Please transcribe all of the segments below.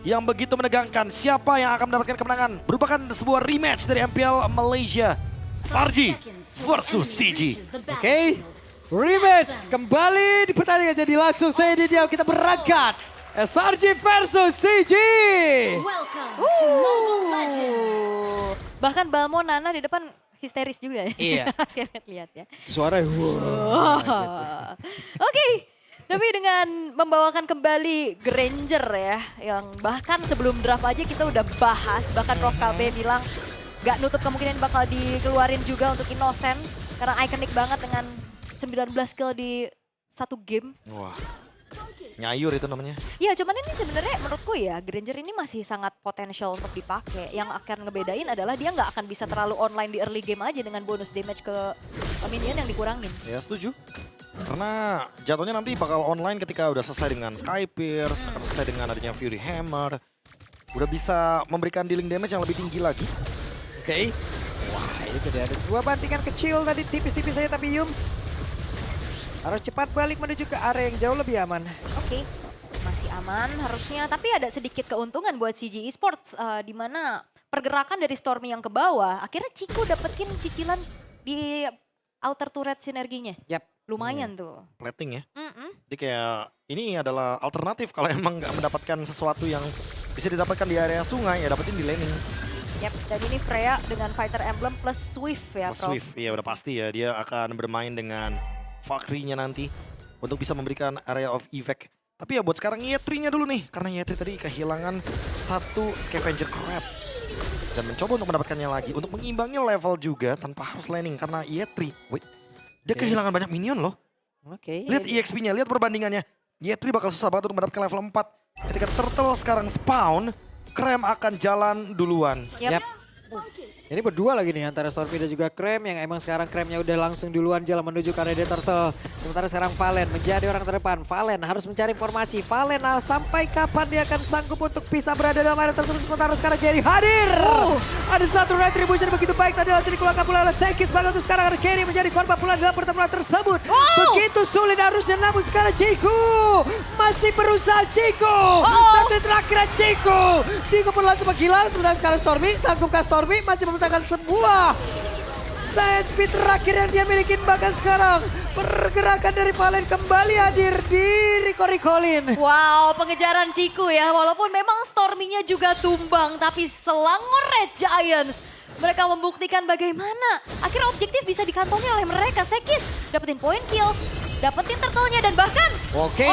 yang begitu menegangkan. Siapa yang akan mendapatkan kemenangan? Merupakan sebuah rematch dari MPL Malaysia. Sarji versus CG. Oke, rematch kembali di pertandingan. Jadi langsung saja di dia kita berangkat. SRG versus CG. Welcome to Mobile Legends. Bahkan Balmo Nana di depan histeris juga ya. Iya. Saya lihat ya. Suaranya Oke, tapi dengan membawakan kembali Granger ya, yang bahkan sebelum draft aja kita udah bahas, bahkan Rock KB bilang gak nutup kemungkinan bakal dikeluarin juga untuk Innocent, karena ikonik banget dengan 19 kill di satu game. Wah, nyayur itu namanya. Ya cuman ini sebenarnya menurutku ya Granger ini masih sangat potensial untuk dipakai. Yang akan ngebedain adalah dia nggak akan bisa terlalu online di early game aja dengan bonus damage ke minion yang dikurangin. Ya setuju. Karena jatuhnya nanti bakal online ketika udah selesai dengan Sky Pierce, akan selesai dengan adanya Fury Hammer. Udah bisa memberikan dealing damage yang lebih tinggi lagi. Oke. Wah, ini tidak ada sebuah bantingan kecil tadi tipis-tipis saja tapi Yums harus cepat balik menuju ke area yang jauh lebih aman. Oke, masih aman harusnya. Tapi ada sedikit keuntungan buat CG Esports di mana pergerakan dari Stormy yang ke bawah. Akhirnya Chico dapetin cicilan di outer turret sinerginya. Yap. Lumayan tuh. Plating ya. Mm-mm. Jadi kayak ini adalah alternatif kalau emang nggak mendapatkan sesuatu yang bisa didapatkan di area sungai, ya dapetin di laning. Yap, dan ini Freya dengan Fighter Emblem plus Swift ya, Plus Prof. Swift, ya udah pasti ya. Dia akan bermain dengan Valkyrie-nya nanti untuk bisa memberikan area of effect. Tapi ya buat sekarang Yetri-nya dulu nih. Karena Yetri tadi kehilangan satu Scavenger Crab. Dan mencoba untuk mendapatkannya lagi. Untuk mengimbangi level juga tanpa harus laning. Karena Yetri, wait, dia kehilangan banyak minion loh. Oke. Lihat EXP-nya, lihat perbandingannya. Yetri bakal susah banget untuk mendapatkan level 4. Ketika Turtle sekarang spawn, Krem akan jalan duluan. Yap. Ini berdua lagi nih antara Stormy dan juga Krem yang emang sekarang Kremnya udah langsung duluan jalan menuju ke area Turtle. Sementara sekarang Valen menjadi orang terdepan. Valen harus mencari informasi. Valen sampai kapan dia akan sanggup untuk bisa berada dalam area Turtle. Sementara sekarang Gary hadir. Ada satu retribution begitu baik tadi langsung dikeluarkan pula oleh Sekis. Bahkan untuk sekarang Gary menjadi korban pula dalam pertemuan tersebut. Begitu sulit harusnya namun sekarang Ciku masih berusaha Ciku. Satu terakhir Ciku. Ciku pun langsung menghilang. Sementara sekarang Stormy sanggupkah Stormy masih memenangkan sebuah side speed terakhir yang dia miliki. Bahkan sekarang pergerakan dari Valen kembali hadir di Rico-Ricolin. Wow, pengejaran Ciku ya. Walaupun memang Stormy-nya juga tumbang, tapi Selangor Red Giants mereka membuktikan bagaimana akhirnya objektif bisa dikantongi oleh mereka. Sekis dapetin point kill, dapetin turtle-nya dan bahkan Oke.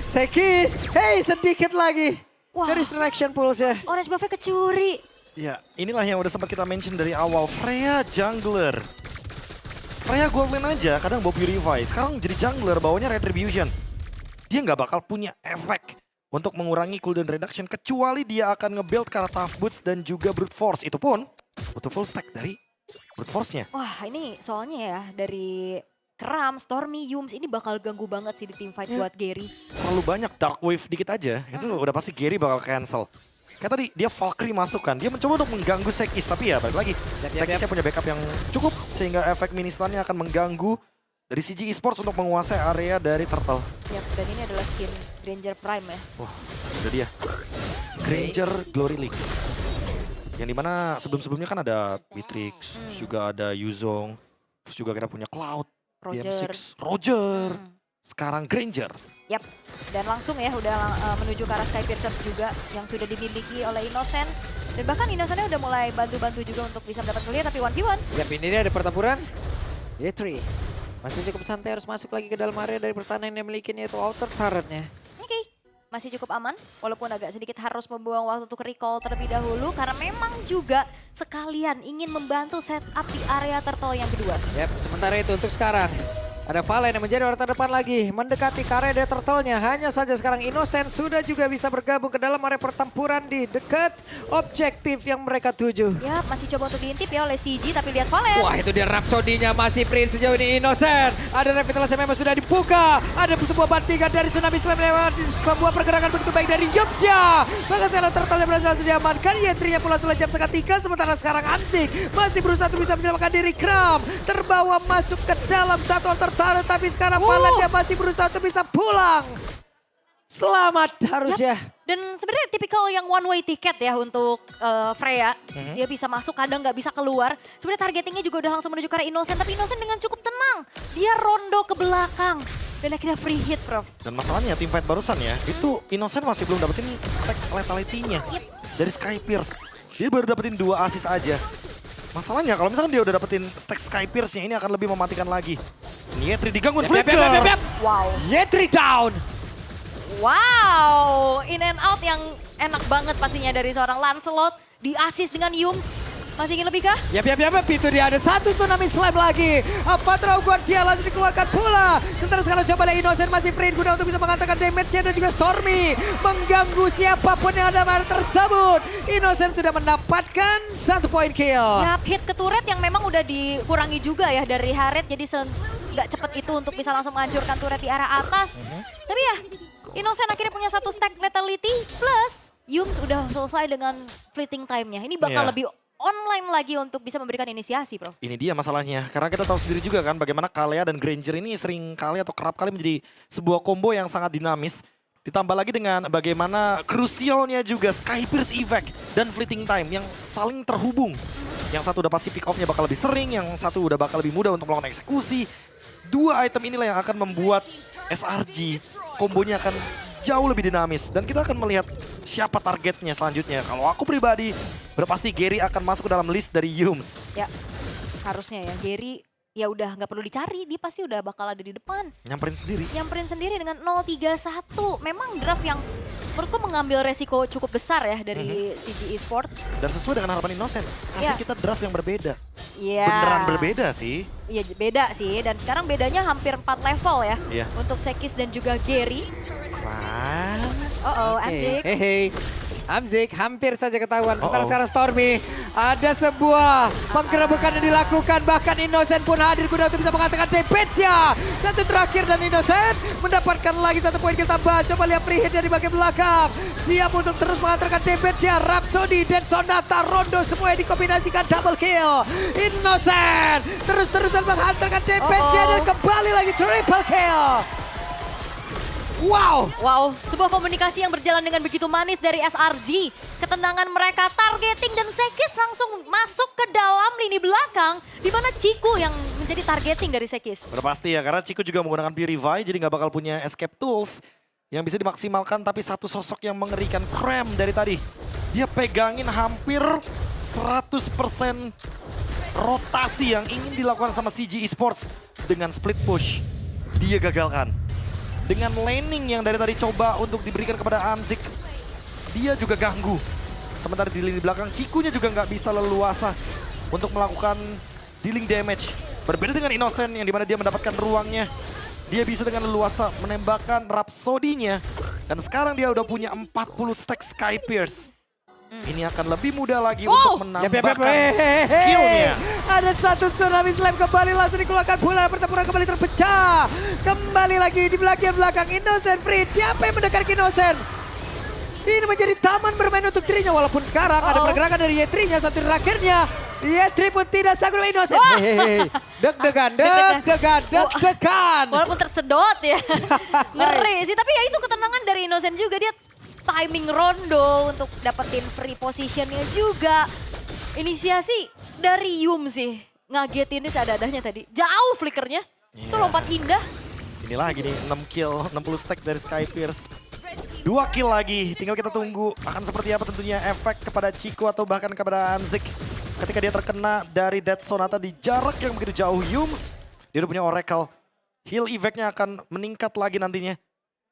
Sekis, hey sedikit lagi. Wah. Dari distraction pulse-nya. Orange buff-nya kecuri. Ya, inilah yang udah sempat kita mention dari awal. Freya jungler. Freya gold lane aja, kadang bawa Purify. Sekarang jadi jungler, bawanya Retribution. Dia nggak bakal punya efek untuk mengurangi cooldown reduction. Kecuali dia akan nge-build ke arah Tough Boots dan juga Brute Force. Itu pun butuh full stack dari Brute Force-nya. Wah ini soalnya ya dari Kram, Stormy, Yums ini bakal ganggu banget sih di team fight buat Gary. Terlalu banyak Dark Wave dikit aja, itu udah pasti Gary bakal cancel. Kayak tadi dia Valkyrie masuk kan, dia mencoba untuk mengganggu Sekis. Tapi ya balik lagi, Sekisnya punya backup yang cukup. Sehingga efek mini stun-nya akan mengganggu dari CG Esports untuk menguasai area dari Turtle. Yap, dan ini adalah skin Granger Prime ya. Wah, udah dia. Granger Glory League. Yang dimana sebelum-sebelumnya kan ada Beatrix, terus juga ada Yuzong, terus juga kita punya Cloud, Roger. DM6, Roger. Sekarang Granger. Yap, dan langsung ya udah menuju ke arah Sky Piercer juga yang sudah dimiliki oleh Innocent. Dan bahkan Innocent-nya udah mulai bantu-bantu juga untuk bisa mendapat kuliah tapi 1v1. Yap, ini dia ada pertempuran. Yetri masih cukup santai harus masuk lagi ke dalam area dari pertahanan yang dimiliki yaitu outer turret-nya. Oke, masih cukup aman walaupun agak sedikit harus membuang waktu untuk recall terlebih dahulu karena memang juga sekalian ingin membantu setup di area turtle yang kedua. Yap, sementara itu untuk sekarang ada Valen yang menjadi orang terdepan lagi mendekati area turtle-nya. Hanya saja sekarang Innocent sudah juga bisa bergabung ke dalam area pertempuran di dekat objektif yang mereka tuju. Ya, masih coba untuk diintip ya oleh CG tapi lihat Valen. Wah, itu dia Rhapsody-nya masih Prince sejauh ini Innocent. Ada revitalisasi memang sudah dibuka. Ada sebuah bantingan dari Tsunami Slam lewat sebuah pergerakan begitu baik dari Yopsya. Bahkan sekarang turtle yang berhasil langsung diamankan. Yetri-nya pula sudah jam seketika. Sementara sekarang Ansik masih berusaha untuk bisa menyelamatkan diri. Kram terbawa masuk ke dalam satu altar turret. Tapi sekarang Valen dia masih berusaha untuk bisa pulang. Selamat harusnya. Dan sebenarnya tipikal yang one way ticket ya untuk Freya. Dia bisa masuk, kadang nggak bisa keluar. Sebenarnya targetingnya juga udah langsung menuju ke arah Innocent. Tapi Innocent dengan cukup tenang. Dia rondo ke belakang. Dan akhirnya free hit, Prof. Dan masalahnya tim fight barusan ya, itu Innocent masih belum dapetin stack lethality-nya dari Sky Pierce. Dia baru dapetin 2 assist aja. Masalahnya kalau misalkan dia udah dapetin stack Sky Pierce-nya, ini akan lebih mematikan lagi. Yetri digangguin flicker. Wow. Yetri down. Wow, in and out yang enak banget pastinya dari seorang Lancelot. Di-assist dengan Yums. Masih ingin lebih kah? Yap, itu dia ada satu tsunami slam lagi. Patrol Guardia langsung dikeluarkan pula. Sementara sekarang coba lihat Innocent masih free guna untuk bisa mengatakan damage-nya dan juga Stormy mengganggu siapapun yang ada pada tersebut. Innocent sudah mendapatkan 1 point kill. Yap, hit ke turret yang memang udah dikurangi juga ya dari Harriet. Jadi nggak cepet itu untuk bisa langsung menghancurkan turret di arah atas. Tapi ya, Innocent akhirnya punya 1 stack lethality plus Yums udah selesai dengan fleeting time-nya. Ini bakal lebih online lagi untuk bisa memberikan inisiasi, Bro. Ini dia masalahnya, karena kita tahu sendiri juga kan bagaimana Kalea dan Granger ini sering kali atau kerap kali menjadi sebuah combo yang sangat dinamis. Ditambah lagi dengan bagaimana krusialnya juga Sky Pierce Evac dan Fleeting Time yang saling terhubung. Yang satu udah pasti pick off-nya bakal lebih sering, yang satu udah bakal lebih mudah untuk melakukan eksekusi. 2 item inilah yang akan membuat SRG kombonya akan jauh lebih dinamis. Dan kita akan melihat siapa targetnya selanjutnya. Kalau aku pribadi, berpasti Gary akan masuk ke dalam list dari Yums. Ya, harusnya ya. Gary ya udah nggak perlu dicari, dia pasti udah bakal ada di depan. Nyamperin sendiri. Nyamperin sendiri dengan 0-3-1. Memang draft yang menurutku mengambil resiko cukup besar ya dari CG Esports. Dan sesuai dengan harapan Innocent, kasih kita draft yang berbeda. Iya. Beneran berbeda sih. Iya beda sih, dan sekarang bedanya hampir 4 level ya. Iya. Untuk Sekis dan juga Gary. Wah. Amzik. Hey. Amzik hampir saja ketahuan. Sementara sekarang Stormy, ada sebuah penggerebekan yang dilakukan. Bahkan Innocent pun hadir guna untuk bisa mengatakan damage-nya. Satu terakhir dan Innocent mendapatkan lagi 1 poin kill tambah. Coba lihat free hit dari bagian belakang. Siap untuk terus mengatakan damage-nya. Rhapsody dan Sonata Rondo semuanya dikombinasikan double kill. Innocent terus-terusan menghantarkan damage-nya dan kembali lagi triple kill. Wow, Sebuah komunikasi yang berjalan dengan begitu manis dari SRG. Ketenangan mereka, targeting dan Sekis langsung masuk ke dalam lini belakang. Di mana Ciku yang menjadi targeting dari Sekis. Udah pasti ya, karena Ciku juga menggunakan Purify, jadi nggak bakal punya escape tools yang bisa dimaksimalkan. Tapi satu sosok yang mengerikan, Cram dari tadi. Dia pegangin hampir 100% rotasi yang ingin dilakukan sama CG Esports dengan split push. Dia gagalkan. Dengan laning yang dari tadi coba untuk diberikan kepada Amzik, dia juga ganggu. Sementara di lini belakang, Cikunya juga nggak bisa leluasa untuk melakukan dealing damage. Berbeda dengan Innocent yang dimana dia mendapatkan ruangnya. Dia bisa dengan leluasa menembakkan Rhapsody-nya. Dan sekarang dia udah punya 40 stack Sky Pierce. Ini akan lebih mudah lagi untuk menambahkan kill-nya. Ada 1 tsunami slam kembali langsung dikeluarkan pula. Pertempuran kembali terpecah. Kembali lagi di belakang Innocent free. Siapa yang mendekat Innocent? Ini menjadi taman bermain untuk dirinya. Walaupun sekarang ada pergerakan dari Yetri-nya. Satu terakhirnya. Yetri pun tidak sanggup Innocent. Deg-degan. Walaupun tersedot ya. Ngeri sih, tapi ya itu ketenangan dari Innocent juga. Dia timing rondo untuk dapetin free positionnya juga. Inisiasi dari Yum sih. Ngagetinnya seadah-adahnya tadi. Jauh flickernya. Itu lompat indah. Inilah gini 6 kill, 60 stack dari Sky Pierce. 2 kill lagi, tinggal kita tunggu akan seperti apa tentunya efek kepada Ciku atau bahkan kepada Amzik. Ketika dia terkena dari Death Sonata di jarak yang begitu jauh. Yums, dia udah punya Oracle. Heal effect-nya akan meningkat lagi nantinya.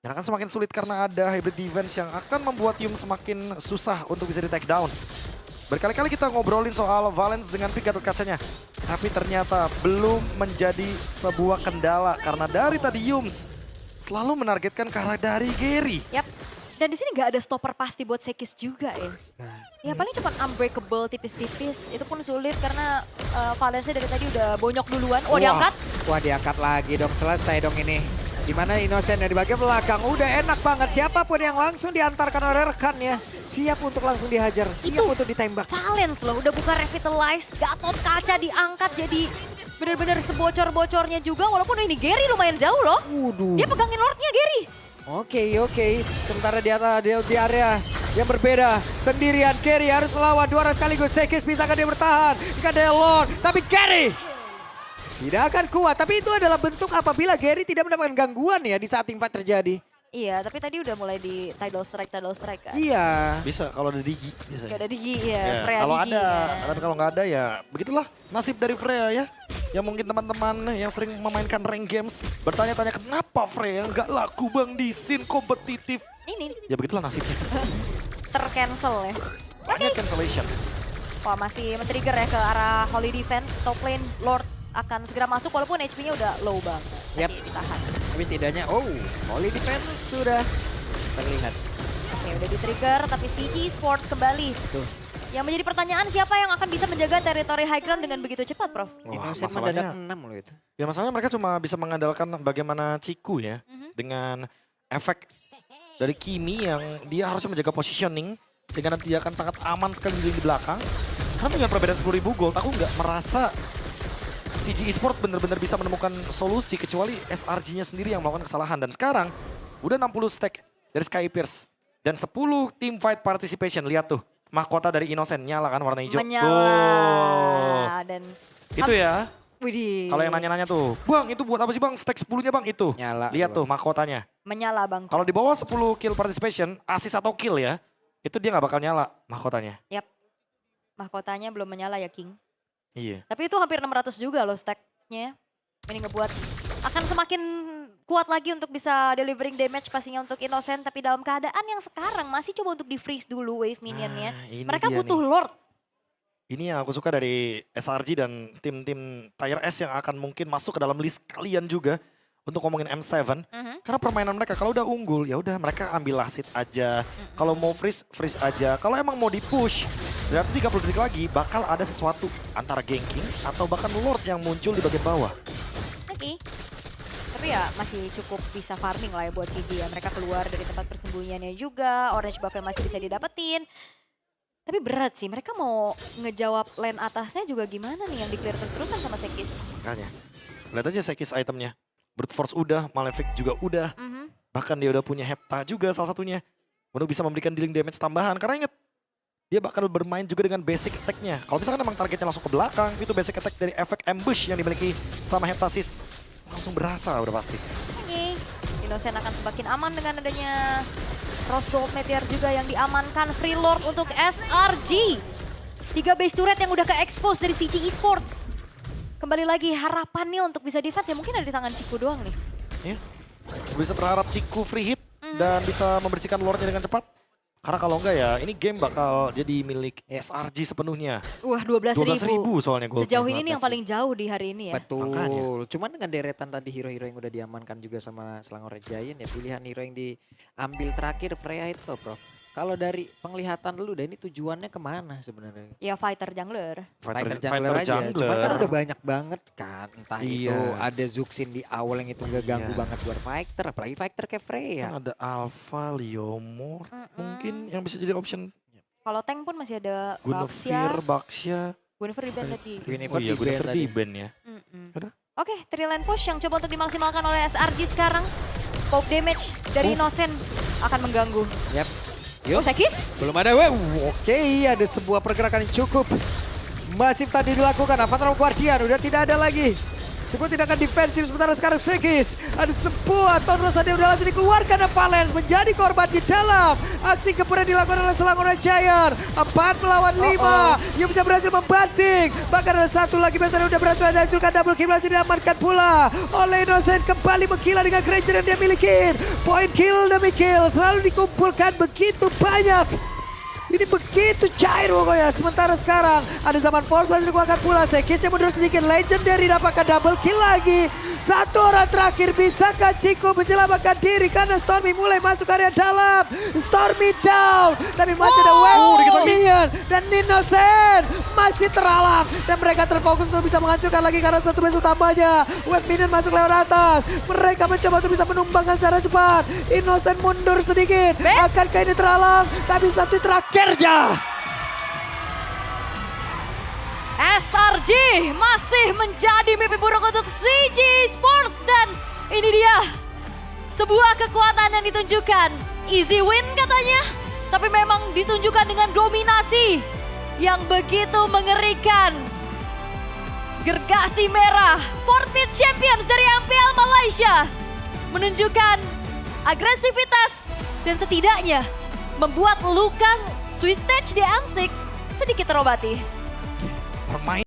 Dan akan semakin sulit karena ada hybrid defense yang akan membuat Yum semakin susah untuk bisa di take down. Berkali-kali kita ngobrolin soal Valens dengan pick Gatot Kacanya. Tapi ternyata belum menjadi sebuah kendala karena dari tadi Yums selalu menargetkan ke arah dari Gary. Yap. Dan di sini nggak ada stopper pasti buat Sekis juga ya. Ya paling cuma unbreakable tipis-tipis. Itu pun sulit karena Valensnya dari tadi udah bonyok duluan. Oh diangkat. Wah diangkat lagi dong, selesai dong ini. Dimana Innocent yang di bagian belakang udah enak banget. Siapapun yang langsung diantarkan oleh rekannya. Siap untuk langsung dihajar, siap untuk ditembak. Valens loh udah buka revitalize. Gatot Kaca diangkat jadi bener-bener sebocor-bocornya juga. Walaupun ini Gary lumayan jauh loh. Waduh. Dia pegangin Lordnya Gary. Oke. Sementara di atas di area yang berbeda. Sendirian Gary harus melawan 2 orang sekaligus. Sekis bisakah dia bertahan? Jika ada Lord. Tapi Gary tidak akan kuat. Tapi itu adalah bentuk apabila Gary tidak mendapatkan gangguan ya di saat teamfight terjadi. Iya, tapi tadi udah mulai di tidal strike kan. Iya. Bisa kalau ada Digi biasanya. Gak ada Digi ya, Ya, Freya kalau Digi. ada, ya. tapi kalau nggak ada ya begitulah nasib dari Freya ya. Yang mungkin teman-teman yang sering memainkan rank games bertanya-tanya kenapa Freya nggak laku bang di scene kompetitif. Ini Ya begitulah nasibnya. tercancel ya. Banyak cancellation. Wah, masih men-trigger ya ke arah Holy Defense. Top lane Lord akan segera masuk walaupun HP-nya udah low banget. Yap. Tapi ditahan. Tapi setidaknya, Holy Defense sudah terlihat. Oke, udah di-trigger tapi CG Sports kembali. Tuh. Yang menjadi pertanyaan siapa yang akan bisa menjaga teritori high ground dengan begitu cepat, Prof? Innocent masalahnya- mendadak 6 loh itu. Ya masalahnya mereka cuma bisa mengandalkan bagaimana Ciku ya. Dengan efek dari Kimi yang dia harusnya menjaga positioning. Sehingga nanti dia akan sangat aman sekali di belakang. Karena dengan perbedaan 10.000 gold aku nggak merasa CG Esports benar-benar bisa menemukan solusi kecuali SRG-nya sendiri yang melakukan kesalahan. Dan sekarang udah 60 stack dari Sky Pierce. Dan 10 team fight participation. Lihat tuh mahkota dari Innocent nyala kan warna hijau. Menyala. Tuh. Dan Itu ya. widih. Kalau yang nanya-nanya tuh, Bang itu buat apa sih Bang? Stack 10-nya Bang itu. Nyala. Lihat tuh mahkotanya. Menyala, Bang. Kalau di bawah 10 kill participation, assist atau kill ya, itu dia nggak bakal nyala mahkotanya. Yap. Mahkotanya belum menyala ya, King. Iya. Tapi itu hampir 600 juga loh stacknya. Ini ngebuat akan semakin kuat lagi untuk bisa delivering damage pastinya untuk Innocent. Tapi dalam keadaan yang sekarang masih coba untuk di-freeze dulu wave minionnya. Nah, ini Mereka dia butuh nih. Lord. Ini yang aku suka dari SRG dan tim-tim Tier S yang akan mungkin masuk ke dalam list kalian juga untuk ngomongin M7. Karena permainan mereka kalau udah unggul ya udah mereka ambil lasit aja. Kalau mau freeze, freeze aja. Kalau emang mau di-push, berarti 30 detik lagi bakal ada sesuatu antara ganking atau bahkan Lord yang muncul di bagian bawah. Oke. Tapi ya masih cukup bisa farming lah ya buat CG ya. Mereka keluar dari tempat persembunyiannya juga. Orange buff masih bisa didapetin. Tapi berat sih, mereka mau ngejawab lane atasnya juga gimana nih yang di-clear terus-terusan sama Sekis. Makanya, lihat aja Sekis itemnya. Brute Force udah, Malefic juga udah. Bahkan dia udah punya Hepta juga salah satunya. Untuk bisa memberikan dealing damage tambahan. Karena inget, dia bakal bermain juga dengan basic attack-nya. Kalau misalkan emang targetnya langsung ke belakang, itu basic attack dari efek ambush yang dimiliki sama Heptasis. Langsung berasa udah pasti. Oke, Innocent akan semakin aman dengan adanya Rose Gold Meteor juga yang diamankan. Free Lord untuk SRG. 3 base turret yang udah ke-expose dari CG Esports. Kembali lagi harapannya untuk bisa defense ya mungkin ada di tangan Ciku doang nih. Ya. Bisa berharap Ciku free hit dan bisa membersihkan lore-nya dengan cepat. Karena kalau enggak ya ini game bakal jadi milik SRG sepenuhnya. Wah 12.000 soalnya goldnya. Sejauh ini nih yang paling jauh di hari ini ya. Betul. Makanya. Cuman dengan deretan tadi hero-hero yang udah diamankan juga sama Selangor Red Giant ya pilihan hero yang diambil terakhir Freya itu Prof. Kalau dari penglihatan lu dan ini tujuannya kemana sebenarnya? Ya fighter jungler. Fighter jungler aja. Cuman kan udah banyak banget kan. Entah itu Iya. ada Zuxin di awal yang itu ngeganggu Iya. banget buat fighter. Apalagi fighter kayak Freya. Kan ada Alpha, Leomord mungkin yang bisa jadi option. Kalau tank pun masih ada Guinevere, Baxia. Baxia. Guinevere di ban tadi. Guinevere Oh iya, di ban Guinevere tadi. di ban ya. Udah. Oke, 3 lane push yang coba untuk dimaksimalkan oleh SRG sekarang. Poke damage dari Innocent akan mengganggu. Yap. Oh, Sekis? Belum ada Oke, ada sebuah pergerakan yang cukup masif tadi dilakukan. Avatar Guardian udah tidak ada lagi. Sebuah tindakan defensif sementara sekarang Sekis. Ada sebuah Tonros tadi udah langsung dikeluarkan dan Valens menjadi korban di dalam aksi gempuran dilakukan oleh Selangor Giant. 4 melawan 5. Yang bisa berhasil membanting. Bahkan ada satu lagi Besar udah berhasil dihancurkan. Double kill masih diamankan pula oleh Innocent. Kembali menggila dengan Granger yang dia miliki. Point kill demi kill selalu dikumpulkan begitu banyak. Ini begitu cair pokoknya. Sementara sekarang ada zaman force yang dikeluarkan pula. Sekis yang mundur sedikit. Legendary dapatkan double kill lagi. Satu orang terakhir. Bisakah Ciku menyelamatkan diri? Karena Stormy mulai masuk area dalam. Stormy down. Tapi masih ada wave minion. Dan Innocent masih terhalang. Dan mereka terfokus untuk bisa menghancurkan lagi. Karena satu base utamanya. Wave minion masuk lewat atas. Mereka mencoba untuk bisa menumbangkan secara cepat. Innocent mundur sedikit. Akankah ini terhalang? Tapi satu terakhirnya. SRG masih menjadi mimpi buruk untuk CG Sports dan ini dia sebuah kekuatan yang ditunjukkan. Easy win katanya, tapi memang ditunjukkan dengan dominasi yang begitu mengerikan. Gergasi merah, Fortnite Champions dari MPL Malaysia menunjukkan agresivitas dan setidaknya membuat luka Swiss Stage di M6 sedikit terobati. Permainan